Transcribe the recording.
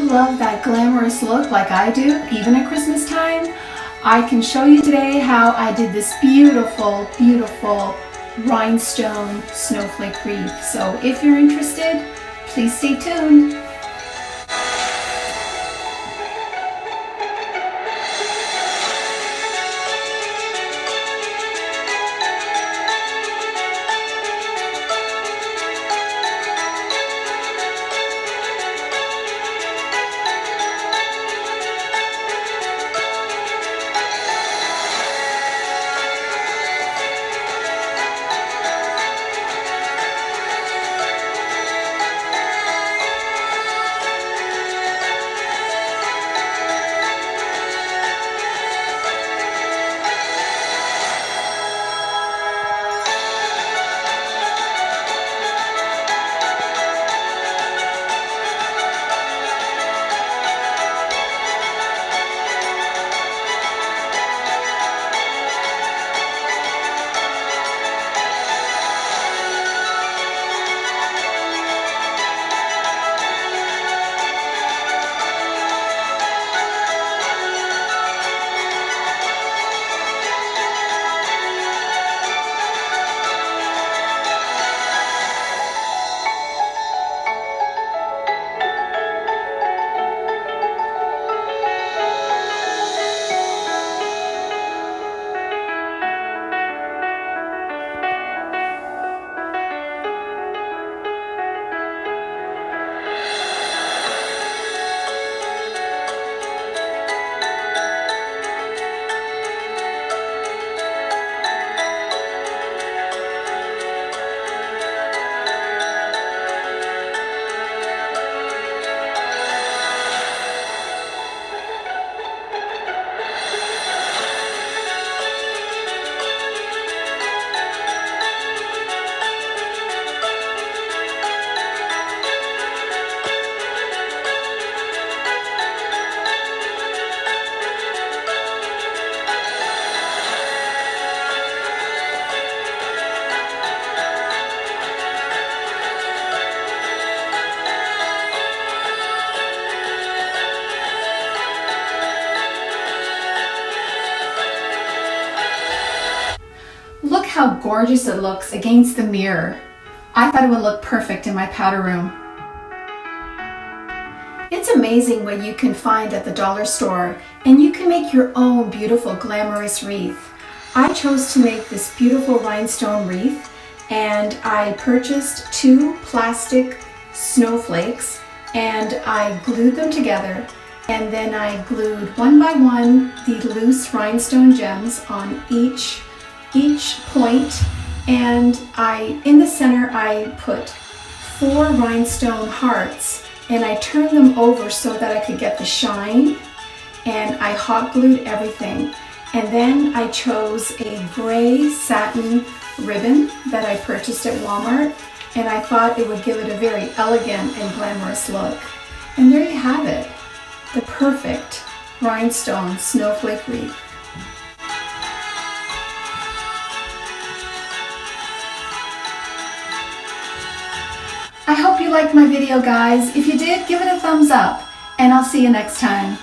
love that glamorous look like I do, even at Christmas time, I can show you today how I did this beautiful, beautiful rhinestone snowflake wreath. So if you're interested, please stay tuned. Look how gorgeous it looks against the mirror. I thought it would look perfect in my powder room. It's amazing what you can find at the dollar store, and you can make your own beautiful glamorous wreath. I chose to make this beautiful rhinestone wreath, and I purchased 2 plastic snowflakes and I glued them together, and then I glued one by one the loose rhinestone gems on each point, and in the center I put 4 rhinestone hearts, and I turned them over so that I could get the shine, and I hot glued everything. And then I chose a gray satin ribbon that I purchased at Walmart, and I thought it would give it a very elegant and glamorous look. And there you have it, the perfect rhinestone snowflake wreath. I hope you liked my video, guys. If you did, give it a thumbs up, and I'll see you next time.